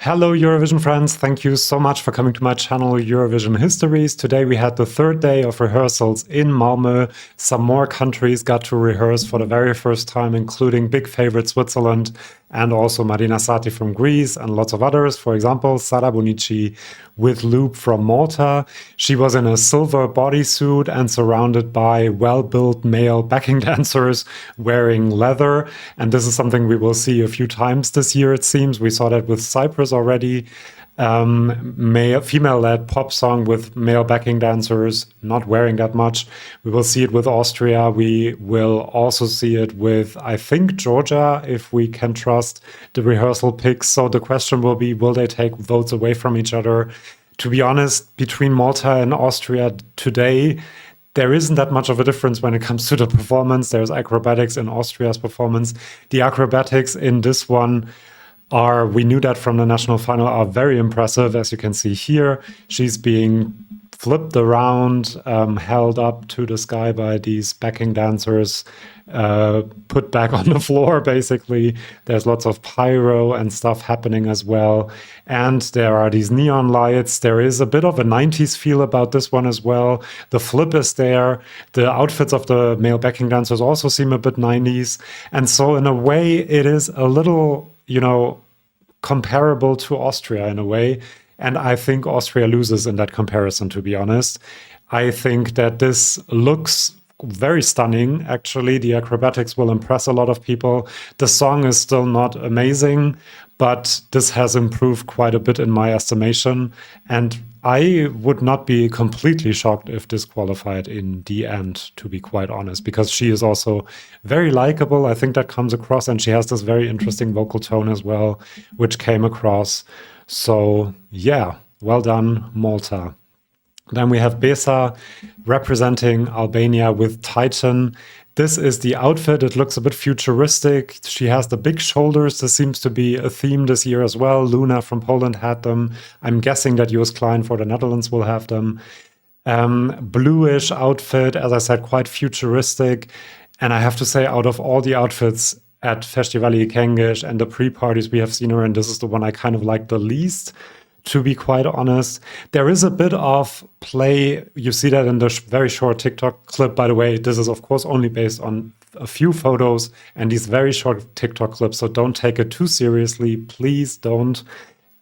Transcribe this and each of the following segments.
Hello Eurovision friends, thank you so much for coming to my channel Eurovision Histories. Today we had the third day of rehearsals in Malmö. Some more countries got to rehearse for the very first time, including big favorite Switzerland and also Marina Satti from Greece and lots of others. For example, Sara Bonnici with Loop from Malta. She was in a silver bodysuit and surrounded by well-built male backing dancers wearing leather. And this is something we will see a few times this year, it seems. We saw that with Cyprus already. Female-led pop song with male backing dancers not wearing that much. We will see it with Austria. We will also see it with, I think, Georgia, if we can trust the rehearsal picks. So the question will be, will they take votes away from each other? To be honest, between Malta and Austria today, there isn't that much of a difference when it comes to the performance. There's acrobatics in Austria's performance. The acrobatics in this one we knew that from the national final, are very impressive. As you can see here, she's being flipped around, held up to the sky by these backing dancers, put back on the floor, basically. There's lots of pyro and stuff happening as well. And there are these neon lights. There is a bit of a 90s feel about this one as well. The flip is there. The outfits of the male backing dancers also seem a bit 90s. And so in a way, it is a little, comparable to Austria in a way. And I think Austria loses in that comparison, to be honest. I think that this looks very stunning, actually. The acrobatics will impress a lot of people. The song is still not amazing, but this has improved quite a bit in my estimation. And I would not be completely shocked if this qualified in the end, to be quite honest, because she is also very likable. I think that comes across, and she has this very interesting vocal tone as well, which came across. So yeah, well done, Malta. Then we have Besa representing Albania with Titan. This is the outfit. It looks a bit futuristic. She has the big shoulders. This seems to be a theme this year as well. Luna from Poland had them. I'm guessing that Joost Klein for the Netherlands will have them. Bluish outfit, as I said, quite futuristic. And I have to say, out of all the outfits at Festivali Kengish and the pre-parties we have seen her in, this is the one I kind of like the least, to be quite honest. There is a bit of play. You see that in the very short TikTok clip. By the way, this is, of course, only based on a few photos and these very short TikTok clips, so don't take it too seriously. Please don't.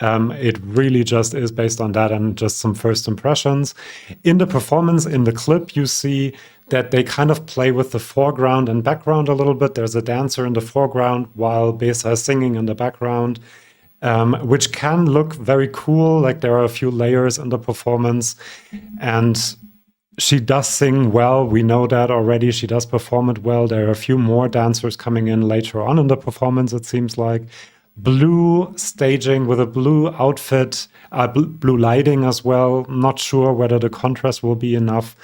It really just is based on that and just some first impressions. In the performance, in the clip, you see that they kind of play with the foreground and background a little bit. There's a dancer in the foreground while Besa is singing in the background. Which can look very cool, like there are a few layers in the performance. And she does sing well, we know that already. She does perform it well. There are a few more dancers coming in later on in the performance, it seems like. Blue staging with a blue outfit, blue lighting as well. Not sure whether the contrast will be enough.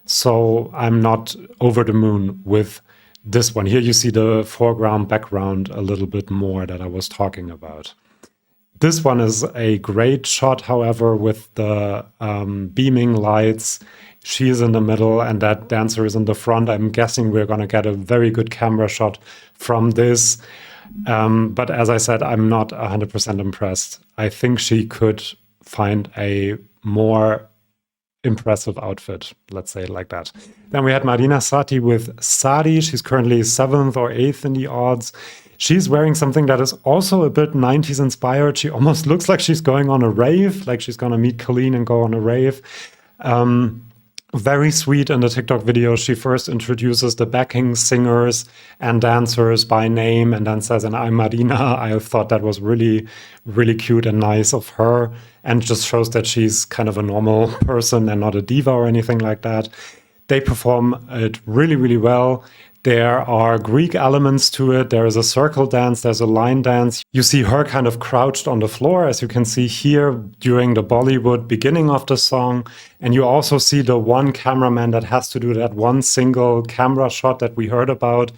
So I'm not over the moon with this one. Here you see the foreground, background a little bit more that I was talking about. This one is a great shot, however, with the beaming lights. She is in the middle and that dancer is in the front. I'm guessing we're going to get a very good camera shot from this. But as I said, I'm not 100% impressed. I think she could find a more impressive outfit, let's say it like that. Then we had Marina Satti with Sari. She's currently 7th or 8th in the odds. She's wearing something that is also a bit 90s inspired. She almost looks like she's going on a rave, like she's going to meet Kaleen and go on a rave. Very sweet in the TikTok video. She first introduces the backing singers and dancers by name and then says, and I'm Marina. I thought that was really, really cute and nice of her, and just shows that she's kind of a normal person and not a diva or anything like that. They perform it really, really well. There are Greek elements to it. There is a circle dance, there's a line dance. You see her kind of crouched on the floor, as you can see here during the Bollywood beginning of the song. And you also see the one cameraman that has to do that one single camera shot that we heard about.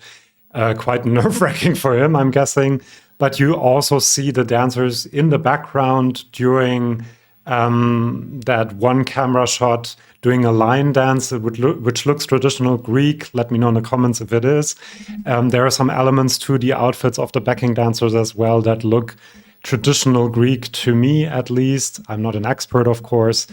Quite nerve-wracking for him, I'm guessing. But you also see the dancers in the background during that one camera shot doing a line dance, which looks traditional Greek. Let me know in the comments if it is. There are some elements to the outfits of the backing dancers as well that look traditional Greek to me, at least. I'm not an expert, of course.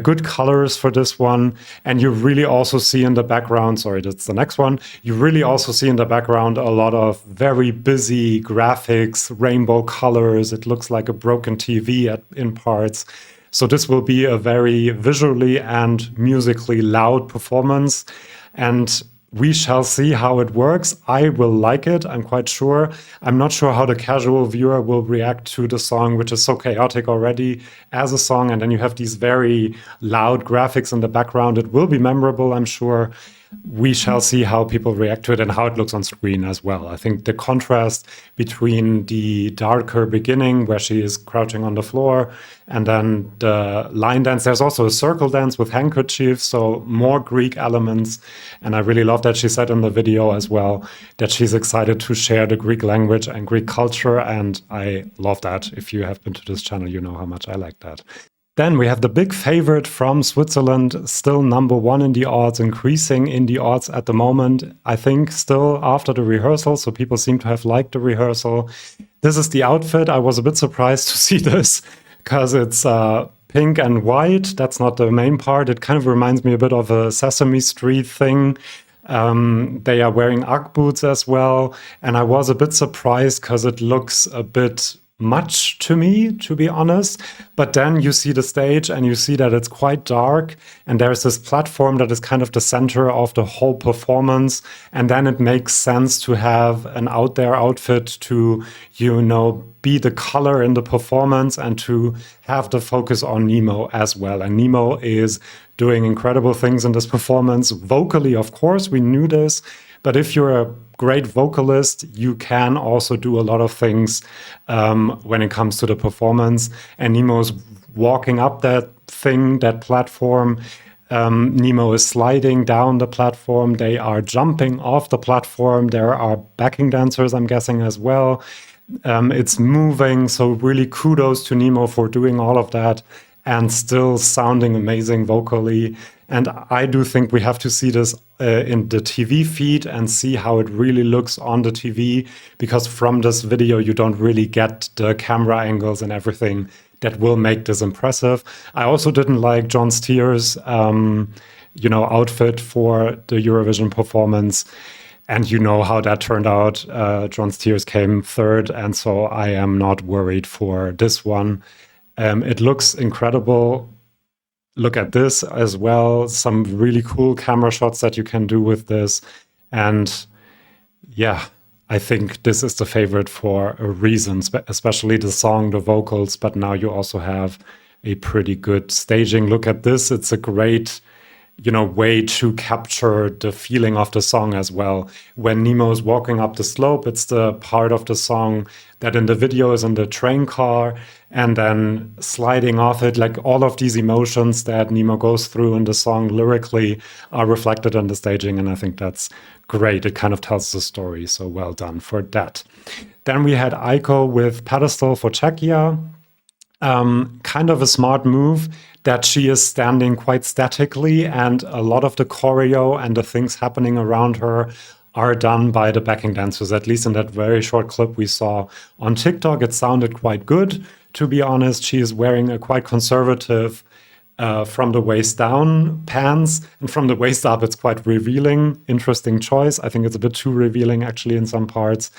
Good colors for this one. And you really also see in the background, sorry, that's the next one. You really also see in the background a lot of very busy graphics, rainbow colors. It looks like a broken TV in parts. So this will be a very visually and musically loud performance. And we shall see how it works. I will like it, I'm quite sure. I'm not sure how the casual viewer will react to the song, which is so chaotic already as a song. And then you have these very loud graphics in the background. It will be memorable, I'm sure. We shall see how people react to it and how it looks on screen as well. I think the contrast between the darker beginning, where she is crouching on the floor, and then the line dance. There's also a circle dance with handkerchiefs, so more Greek elements. And I really love that she said in the video as well that she's excited to share the Greek language and Greek culture. And I love that. If you have been to this channel, you know how much I like that. Then we have the big favorite from Switzerland, still number one in the odds, increasing in the odds at the moment. I think still after the rehearsal, so people seem to have liked the rehearsal. This is the outfit. I was a bit surprised to see this because it's pink and white. That's not the main part. It kind of reminds me a bit of a Sesame Street thing. They are wearing Ugg boots as well. And I was a bit surprised because it looks a bit much to me, to be honest. But then you see the stage and you see that it's quite dark and there's this platform that is kind of the center of the whole performance. And then it makes sense to have an out there outfit to, you know, be the color in the performance and to have the focus on Nemo as well. And Nemo is doing incredible things in this performance. Vocally, of course, we knew this. But if you're a great vocalist, you can also do a lot of things when it comes to the performance. And Nemo's walking up that thing, that platform. Nemo is sliding down the platform. They are jumping off the platform. There are backing dancers, I'm guessing, as well. It's moving. So really kudos to Nemo for doing all of that and still sounding amazing vocally. And I do think we have to see this in the TV feed and see how it really looks on the TV, because from this video, you don't really get the camera angles and everything that will make this impressive. I also didn't like John Stier's, outfit for the Eurovision performance. And you know how that turned out. John Stier's came third. And so I am not worried for this one. It looks incredible. Look at this as well. Some really cool camera shots that you can do with this. And yeah, I think this is the favorite for a reason, especially the song, the vocals. But now you also have a pretty good staging. Look at this. It's a great, way to capture the feeling of the song as well. When Nemo's walking up the slope, it's the part of the song that in the video is in the train car and then sliding off it. Like all of these emotions that Nemo goes through in the song lyrically are reflected in the staging. And I think that's great. It kind of tells the story. So well done for that. Then we had Aiko with Pedestal for Czechia. Kind of a smart move that she is standing quite statically, and a lot of the choreo and the things happening around her are done by the backing dancers. At least in that very short clip we saw on TikTok, it sounded quite good, to be honest. She is wearing a quite conservative from the waist down pants, and from the waist up it's quite revealing. Interesting choice. I think it's a bit too revealing actually in some parts.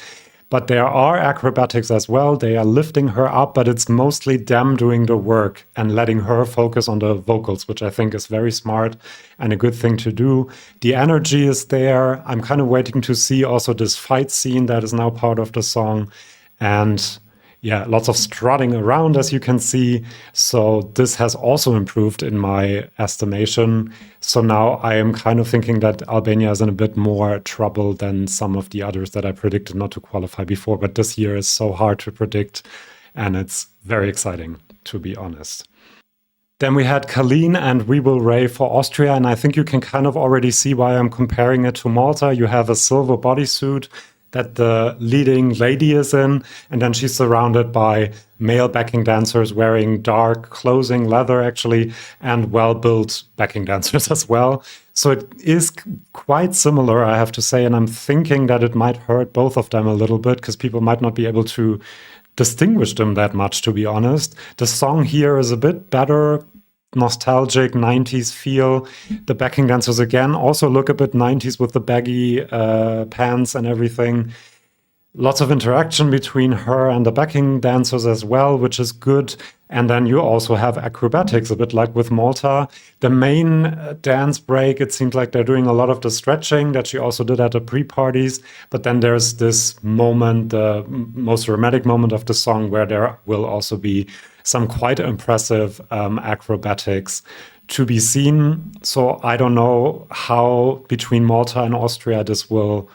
But there are acrobatics as well. They are lifting her up, but it's mostly them doing the work and letting her focus on the vocals, which I think is very smart and a good thing to do. The energy is there. I'm kind of waiting to see also this fight scene that is now part of the song. And yeah, lots of strutting around, as you can see. So this has also improved in my estimation. So now I am kind of thinking that Albania is in a bit more trouble than some of the others that I predicted not to qualify before. But this year is so hard to predict, and it's very exciting, to be honest. Then we had Kaleen and We Will Ray for Austria. And I think you can kind of already see why I'm comparing it to Malta. You have a silver bodysuit that the leading lady is in, and then she's surrounded by male backing dancers wearing dark clothing, leather actually, and well-built backing dancers as well. So it is quite similar, I have to say, and I'm thinking that it might hurt both of them a little bit because people might not be able to distinguish them that much, to be honest. The song here is a bit better, nostalgic 90s feel. The backing dancers again also look a bit 90s with the baggy pants and everything. Lots of interaction between her and the backing dancers as well, which is good. And then you also have acrobatics, a bit like with Malta. The main dance break, it seems like they're doing a lot of the stretching that she also did at the pre-parties. But then there's this moment, the most dramatic moment of the song, where there will also be some quite impressive acrobatics to be seen. So I don't know how between Malta and Austria this will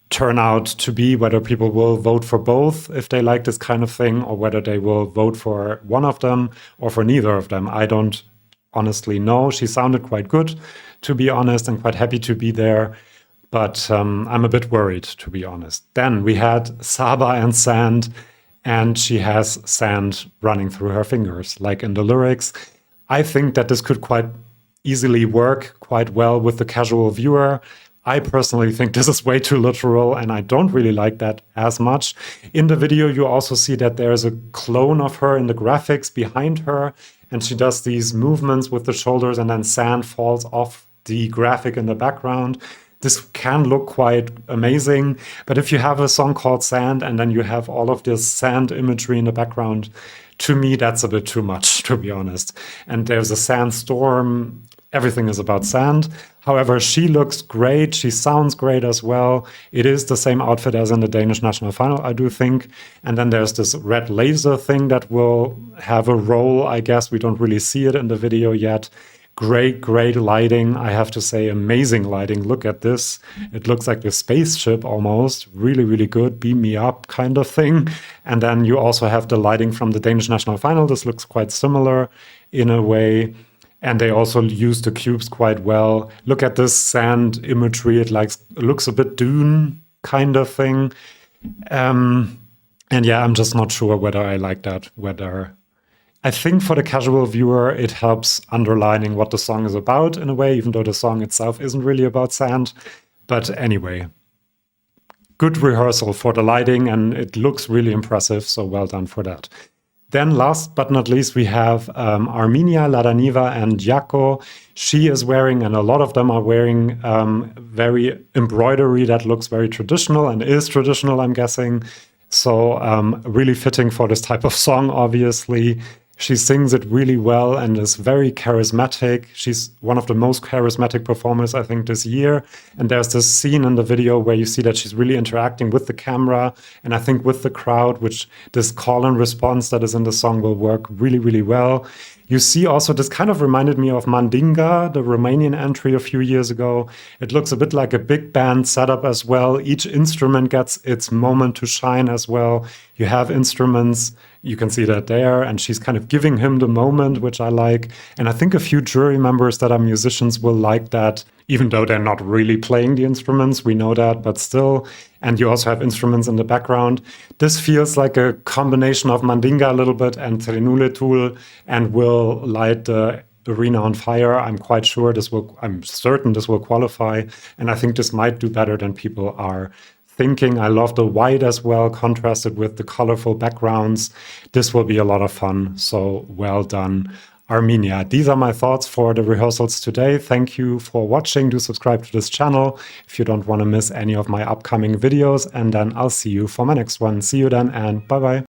turn out to be, whether people will vote for both if they like this kind of thing, or whether they will vote for one of them or for neither of them. I don't honestly know. She sounded quite good, to be honest, and quite happy to be there. But I'm a bit worried, to be honest. Then we had Saba and sand, and she has sand running through her fingers, like in the lyrics. I think that this could quite easily work quite well with the casual viewer. I personally think this is way too literal, and I don't really like that as much. In the video, you also see that there's a clone of her in the graphics behind her, and she does these movements with the shoulders, and then sand falls off the graphic in the background. This can look quite amazing, but if you have a song called Sand, and then you have all of this sand imagery in the background, to me, that's a bit too much, to be honest. And there's a sandstorm. Everything is about sand. However, she looks great. She sounds great as well. It is the same outfit as in the Danish national final, I do think. And then there's this red laser thing that will have a role, I guess. We don't really see it in the video yet. Great, great lighting. I have to say, amazing lighting. Look at this. It looks like a spaceship almost. Really, really good. Beam me up kind of thing. And then you also have the lighting from the Danish national final. This looks quite similar in a way. And they also use the cubes quite well. Look at this sand imagery. It looks a bit Dune kind of thing. And yeah, I'm just not sure whether I like that. I think for the casual viewer, it helps underlining what the song is about in a way, even though the song itself isn't really about sand. But anyway, good rehearsal for the lighting, and it looks really impressive. So well done for that. Then last but not least, we have Armenia, Ladaniva, and Aiko. She is wearing, and a lot of them are wearing, very embroidery that looks very traditional and is traditional, I'm guessing. So really fitting for this type of song, obviously. She sings it really well and is very charismatic. She's one of the most charismatic performers, I think, this year. And there's this scene in the video where you see that she's really interacting with the camera and I think with the crowd, which this call and response that is in the song will work really, really well. You see also, this kind of reminded me of Mandinga, the Romanian entry a few years ago. It looks a bit like a big band setup as well. Each instrument gets its moment to shine as well. You have instruments, you can see that there, and she's kind of giving him the moment, which I like. And I think a few jury members that are musicians will like that, even though they're not really playing the instruments, we know that, but still. And you also have instruments in the background. This feels like a combination of Mandinga a little bit and Trinuletul, and will light the arena on fire. I'm certain this will qualify. And I think this might do better than people are thinking. I love the white as well, contrasted with the colorful backgrounds. This will be a lot of fun. So well done, Armenia. These are my thoughts for the rehearsals today. Thank you for watching. Do subscribe to this channel if you don't want to miss any of my upcoming videos. And then I'll see you for my next one. See you then, and bye-bye.